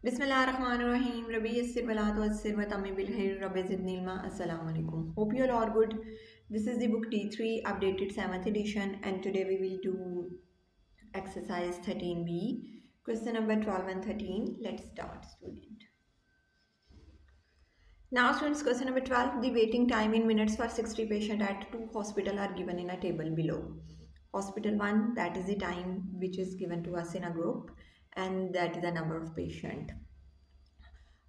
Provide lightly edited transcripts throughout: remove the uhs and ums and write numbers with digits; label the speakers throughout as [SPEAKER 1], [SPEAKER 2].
[SPEAKER 1] Bismillahirrahmanirrahim. Rabbi yassir walad wassir wa tammi bil khair. Rabbi zidni ilma. Assalamu alaikum. Hope you all are good. This is the book T3 updated 7th edition, and today we will do exercise 13b. Question number 12 and 13. Let's start, student. Now, students, question number 12. The waiting time in minutes for 60 patients at two hospitals are given in a table below. Hospital 1, that is the time which is given to us in a group, and that is the number of patients.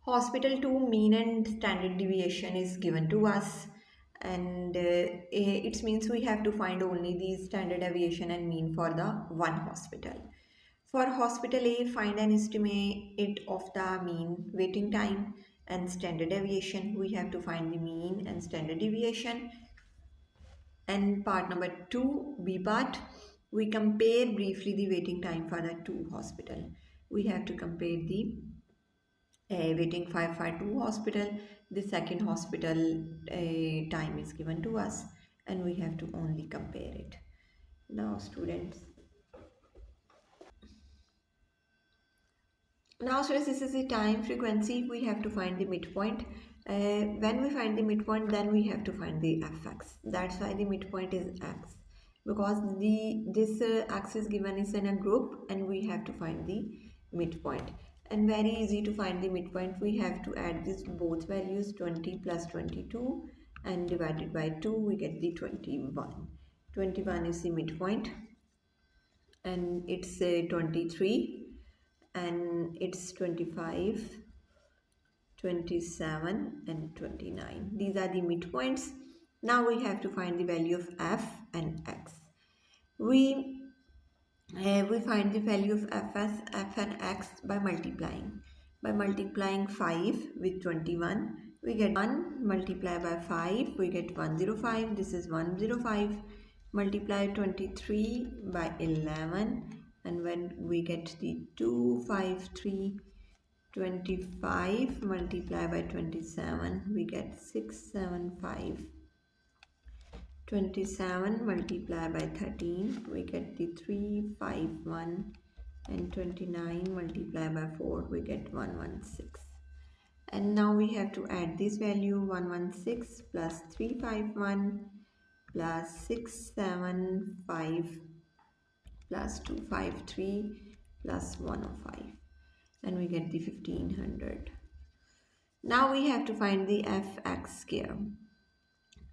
[SPEAKER 1] Hospital 2, mean and standard deviation is given to us, and it means we have to find only the standard deviation and mean for the one hospital. For hospital A, find an estimate of the mean waiting time and standard deviation. We have to find the mean and standard deviation. And part number 2, B part, we compare briefly the waiting time for the two hospital. We have to compare the waiting 552 hospital. The second hospital time is given to us, and we have to only compare it. Now, students, this is the time frequency. We have to find the midpoint. When we find the midpoint, then we have to find the fx. That's why the midpoint is x, because this x is given is in a group, and we have to find the midpoint. And very easy to find the midpoint. We have to add these both values, 20 plus 22, and divided by 2, we get the 21. 21 is the midpoint, and it's 23, and it's 25, 27, and 29. These are the midpoints. Now we have to find the value of f and x. We find the value of f and x by multiplying. By multiplying 5 with 21, we get 1 multiplied by 5, we get 105. This is 105. Multiply 23 by 11, and when we get the 253, 25 multiplied by 27, we get 675. 27 multiplied by 13, we get the 351, and 29 multiplied by 4, we get 116. And now we have to add this value, 116 plus 351 plus 675 plus 253 plus 105, and we get the 1500. Now we have to find the fx square.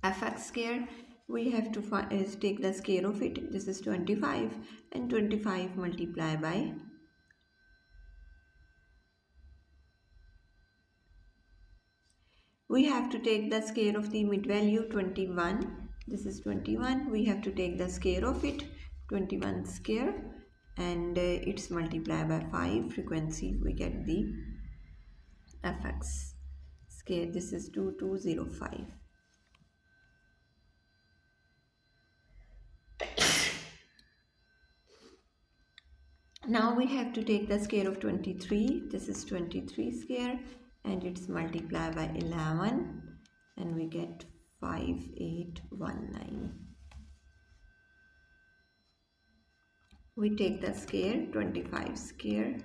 [SPEAKER 1] Fx square, we have to take the square of it. This is 25, and 25 multiplied by we have to take the square of the mid value 21. This is 21. We have to take the square of it, 21 square, and it's multiplied by 5 frequency. We get the fx square. This is 2205. Now we have to take the square of 23. This is 23 square, and it's multiplied by 11, and we get 5819. We take the square, 25 square,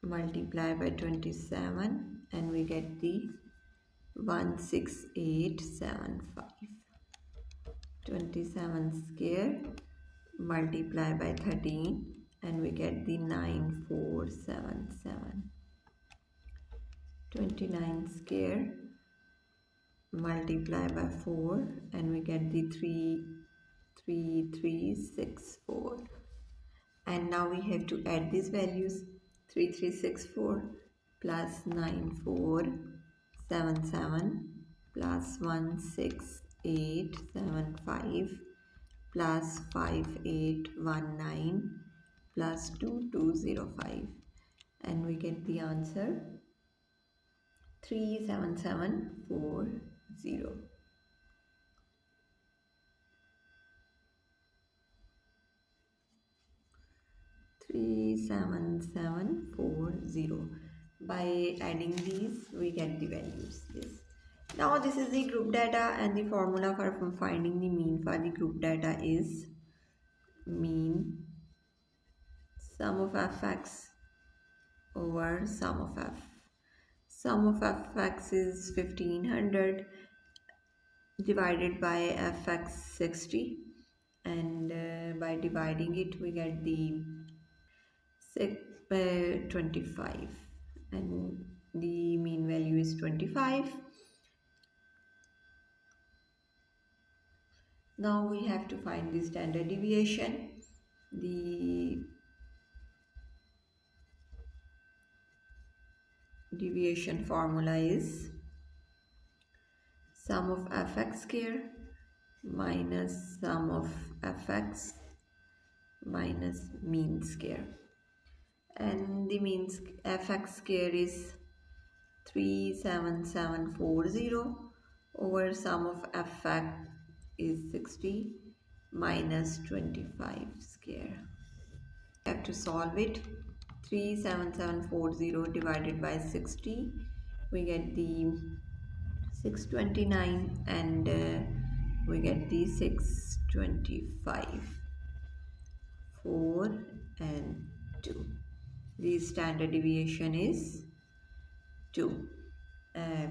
[SPEAKER 1] multiply by 27, and we get the 16875. 27 square, multiply by 13, and we get the 9477. 29 square, multiply by 4, and we get the 33364. And now we have to add these values, 3364 plus 9477 plus 16875 plus 5819 plus 2205, and we get the answer 37740. 37740. By adding these, we get the values. Now this is the group data, and the formula for finding the mean for the group data is mean sum of fx over sum of f. Sum of fx is 1500 divided by fx 60, and by dividing it we get the 25, and the mean value is 25. Now we have to find the standard deviation. The deviation formula is sum of fx square minus sum of fx minus mean square, and the mean fx square is 37740 over sum of fx is 60 minus 25 square. We have to solve it. 37740 divided by 60, we get the 629, and we get the 625, 4 and 2. The standard deviation is 2. Uh,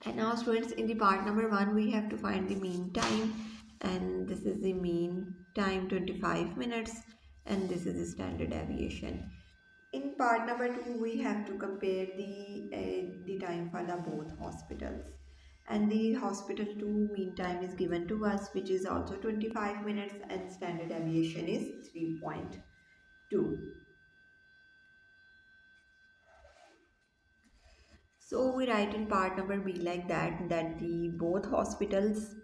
[SPEAKER 1] and now students, in the part number 1 we have to find the mean time, and this is the mean time 25 minutes, and this is the standard deviation. In part number 2 we have to compare the time for the both hospitals, and the hospital 2 mean time is given to us, which is also 25 minutes, and standard deviation is 3.2. So we write in part number B like that the both hospitals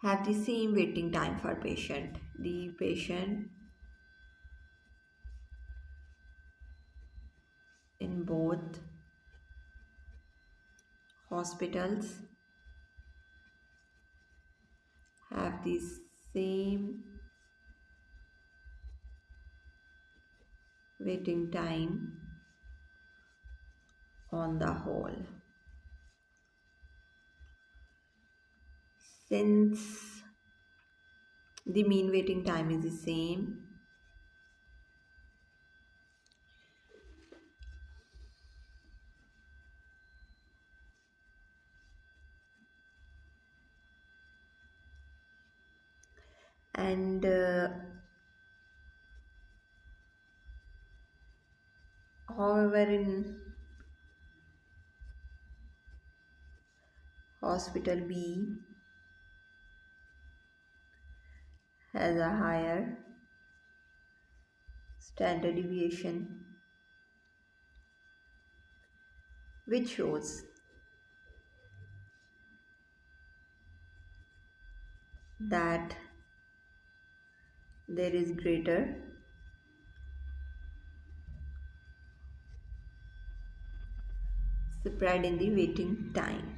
[SPEAKER 1] have the same waiting time for patient. The patient in both hospitals have the same waiting time on the whole. Since the mean waiting time is the same, and however in hospital B has a higher standard deviation, which shows that there is greater spread in the waiting time.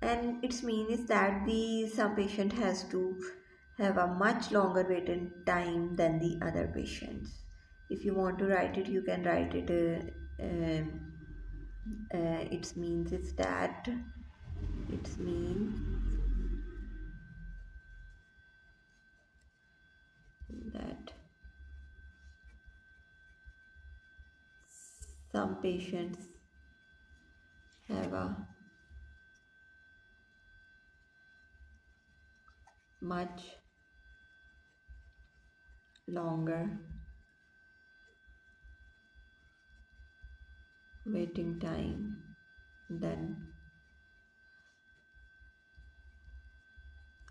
[SPEAKER 1] And its mean is that the some patient has to have a much longer waiting time than the other patients. If you want to write it, you can write it. Its means is that its mean that some patients have a much longer waiting time than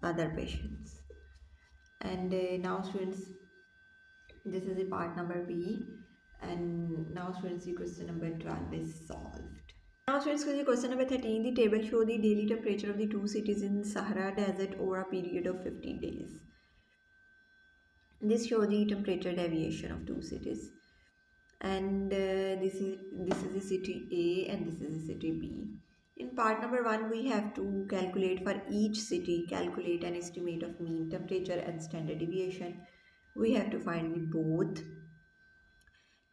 [SPEAKER 1] other patients. And now students, this is the part number B, and now students, the question number 12 is solved. Now students, the question number 13, the table show the daily temperature of the two cities in Sahara Desert over a period of 50 days. This shows the temperature deviation of two cities, and this is the city A and this is the city B. In part number 1 we have to calculate for each city, calculate an estimate of mean temperature and standard deviation. We have to find the both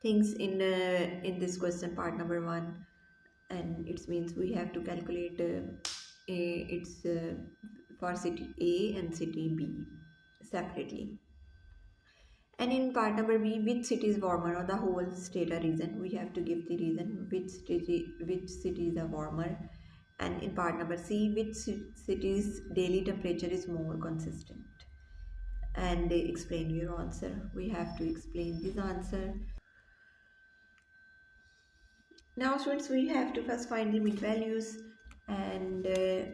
[SPEAKER 1] things in this question, part number 1, and it means we have to calculate its for city A and city B separately. And in part number B, which city is warmer, or the whole state or region, we have to give the reason which cities are warmer. And in part number C, which city's daily temperature is more consistent. And they explain your answer. We have to explain this answer. Now students, we have to first find the mid values, and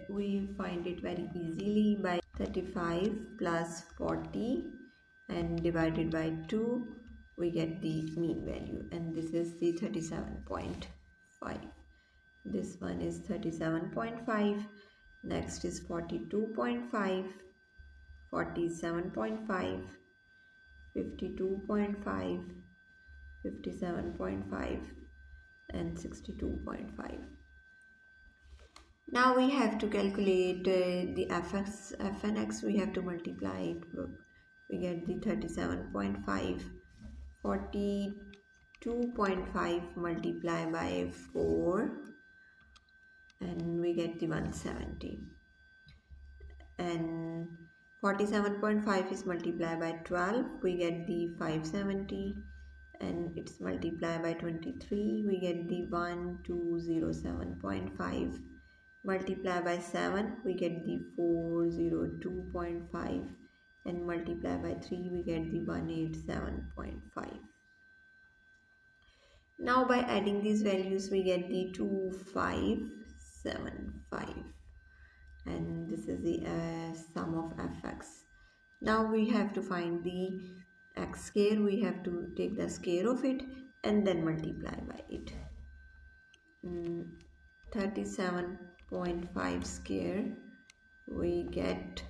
[SPEAKER 1] we find it very easily by 35 plus 40 and divided by 2, we get the mean value, and this is the 37.5. This one is 37.5, next is 42.5, 47.5, 52.5, 57.5 and 62.5. Now we have to calculate the fx, fnx. We have to multiply it. We get the 37.5, 42.5 multiply by 4, and we get the 170. And 47.5 is multiplied by 12, we get the 570, and it's multiplied by 23, we get the 1207.5, multiply by 7, we get the 402.5, and multiply by 3, we get the 187.5. Now by adding these values, we get the 2575, and this is the sum of fx. Now we have to find the x square. We have to take the square of it and then multiply by it. 37.5 square, we get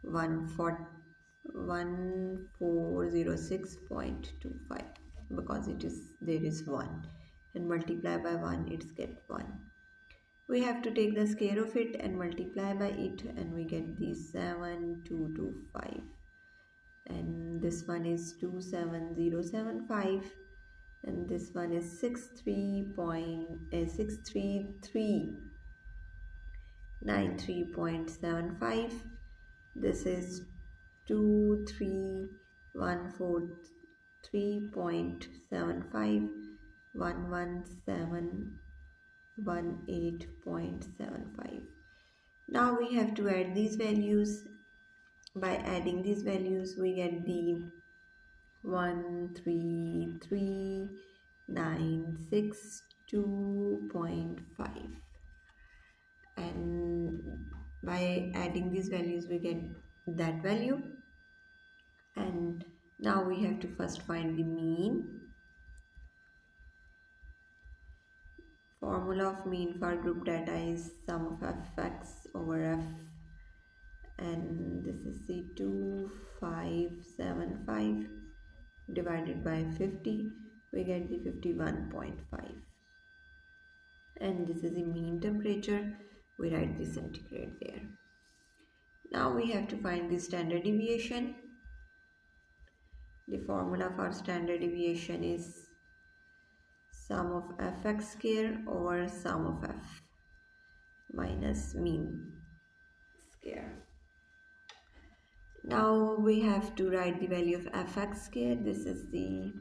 [SPEAKER 1] 1406.25, because there is 1, and multiply by 1, it's get 1. We have to take the square of it and multiply by it, and we get the 7225, and this one is 27075, and this one is 63393.75. this is 23143.75, 11718.75. Now we have to add these values. By adding these values, we get the 133,962.5, and by adding these values we get that value. And now we have to first find the mean. Formula of mean for group data is sum of fx over f, and this is the 2575 divided by 50, we get the 51.5, and this is the mean temperature. We write the centigrade there. Now we have to find the standard deviation. The formula for standard deviation is sum of fx square over sum of f minus mean square. Now we have to write the value of fx square. This is the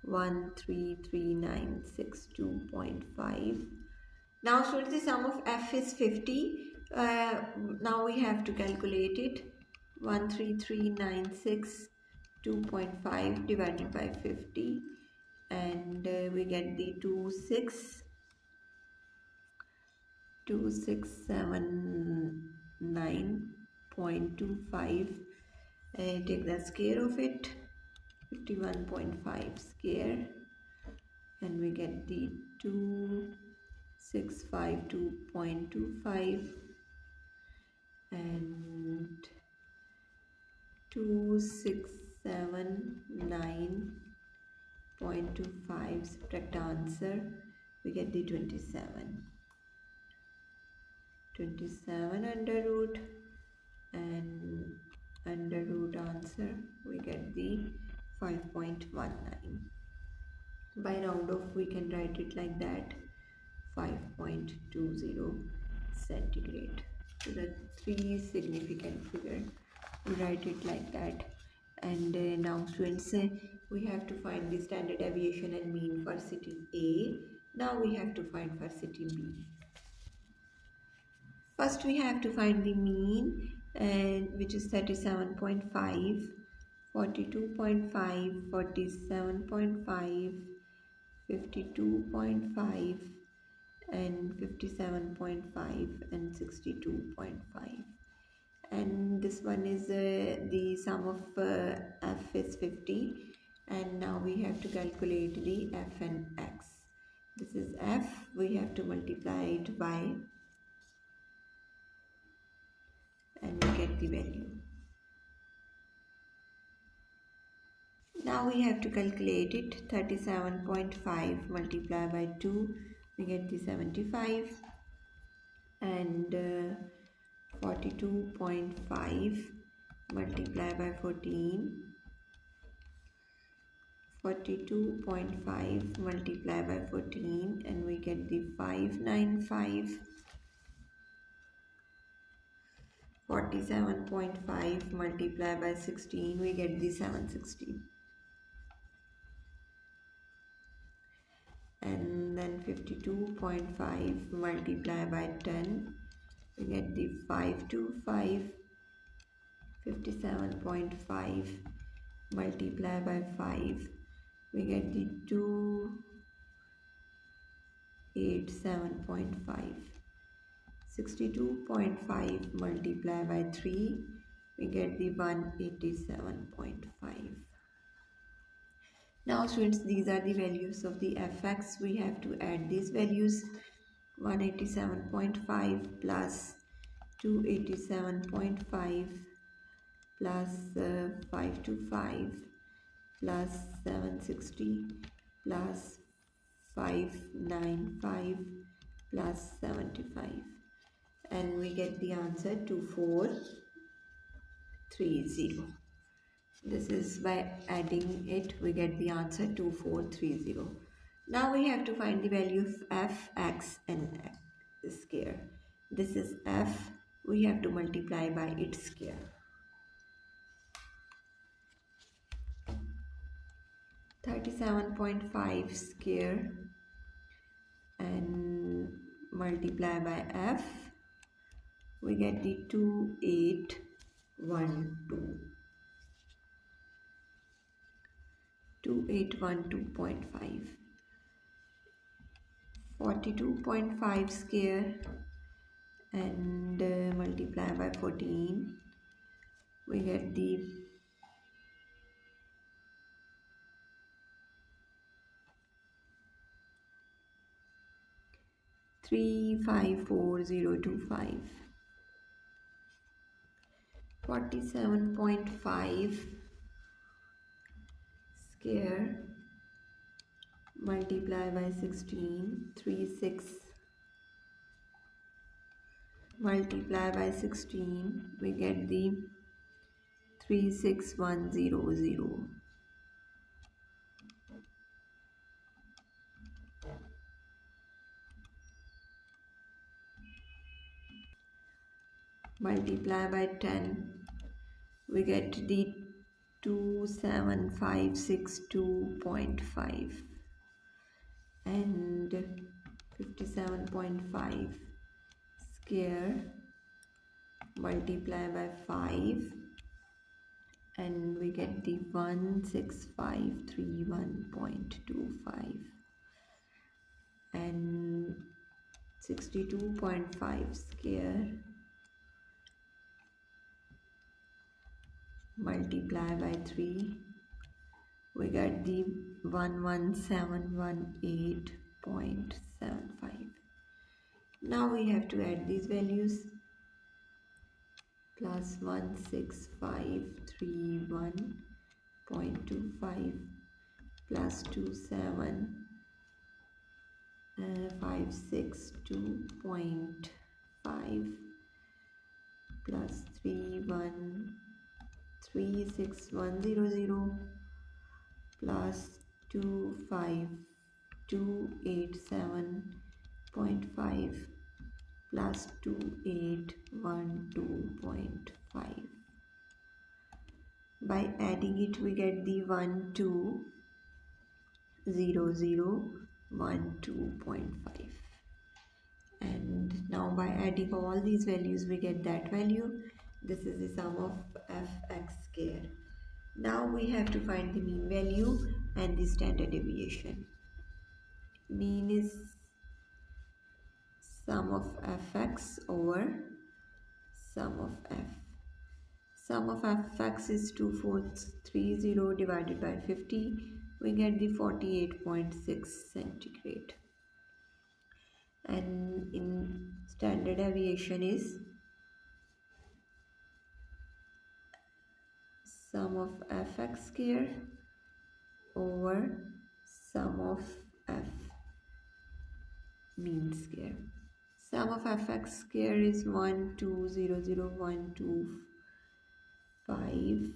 [SPEAKER 1] 133,962.5. Now students, the sum of f is 50. Now we have to calculate it. 133,962.5 divided by 50, and we get the 2679.25. Take the square of it, 51.5 square, and we get the 2652.25 and 2679.25. subtract answer, we get the 27 under root, and under root answer we get the 5.19. by round off we can write it like that, 5.20 centigrade. So the 3 is significant figure. We write it like that. And now students, we have to find the standard deviation and mean for city A. Now we have to find for city B. First we have to find the mean, and which is 37.5, 42.5, 47.5, 52.5, and 57.5 and 62.5. And this one is the sum of f is 50, and now we have to calculate the f and x. This is f, we have to multiply it by, and we get the value. Now we have to calculate it. 37.5 multiplied by 2, we get the 75, and 42.5 multiplied by 14, 42.5 multiplied by 14, and we get the 595. 47.5 multiplied by 16, we get the 760. And then 52.5 multiplied by 10, we get the 525. 57.5 multiplied by 5, we get the 287.5. 62.5 multiplied by 3, we get the 187.5. Now students, these are the values of the fx. We have to add these values. 187.5 plus 287.5 plus 525 plus 760 plus 595 plus 75, and we get the answer 2430. This is by adding it we get the answer 2430. Now we have to find the value of f, x and x square. This is f, we have to multiply by its square. 37.5 square and multiply by f, we get the 2812. 2812.5. 42.5 square and multiply by 14, we get the 354025. 47.5 square multiply by 16, 36 multiply by 16, we get the 36100. Multiply by 10, we get the 27562.5, and 57.5 square multiply by 5, and we get the 16531.25, and 62.5 square multiply by 3, we get the 11718.75. Now we have to add these values. Plus 16531.25 plus 27562.5 plus 36100 plus 25287.5 plus 2812.5. By adding it, we get the 120012.5. And now by adding all these values, we get that value. This is the sum of fx square. Now we have to find the mean value and the standard deviation. Mean is sum of fx over sum of f. Sum of fx is 2430 divided by 50. We get the 48.6 centigrade. And in standard deviation is sum of fx square over sum of f mean square. Sum of fx square is 1200125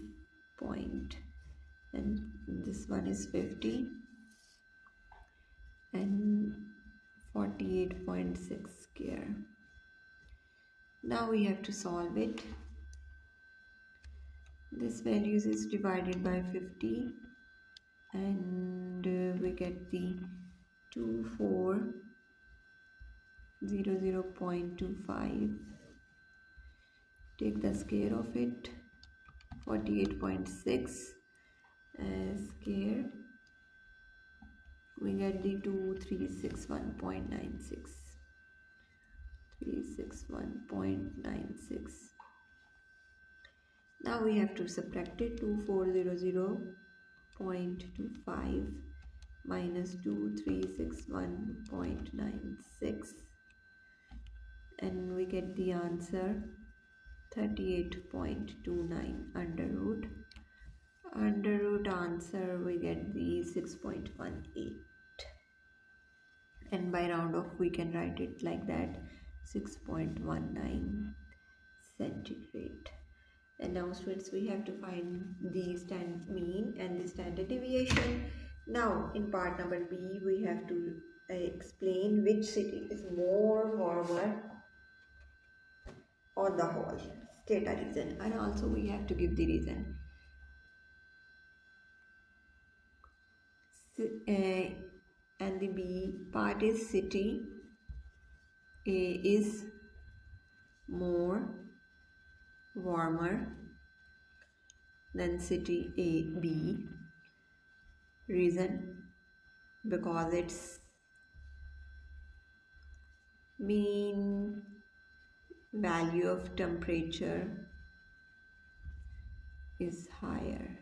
[SPEAKER 1] point, and this one is 50 and 48.6 square. Now we have to solve it. This values is divided by 50 and we get the 2400.25. Take the square of it, 48.6 square, we get the 2361.96. 361.96. Now we have to subtract it. 2400.25 minus 2361.96, and we get the answer 38.29 under root. Under root answer we get the 6.18, and by round off we can write it like that, 6.19 centigrade. And now students, we have to find the mean and the standard deviation. Now in part number B, we have to explain which city is more warmer on the whole. State a reason, and also we have to give the reason. And the B part is city A is more warmer than city A B. Reason, because its mean value of temperature is higher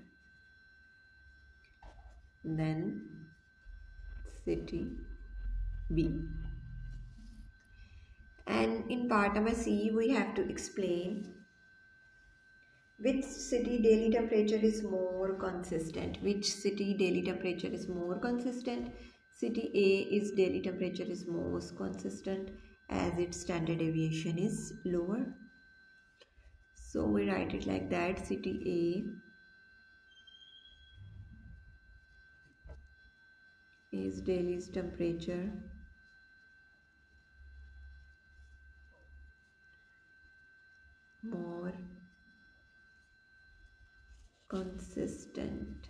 [SPEAKER 1] than city B. And in part number C, we have to explain which city daily temperature is more consistent. Which city daily temperature is more consistent? City A is daily temperature is most consistent as its standard deviation is lower. So we write it like that, city A is daily temperature more consistent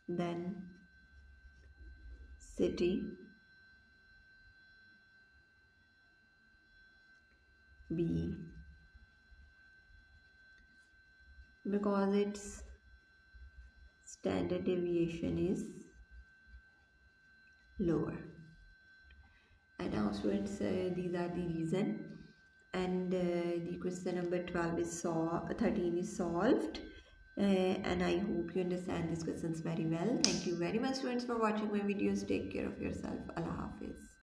[SPEAKER 1] than city B, because its standard deviation is lower. And now students, these are the reason, and the question number 13 is solved, and I hope you understand these questions very well. Thank you very much students for watching my videos. Take care of yourself. Allah Hafiz.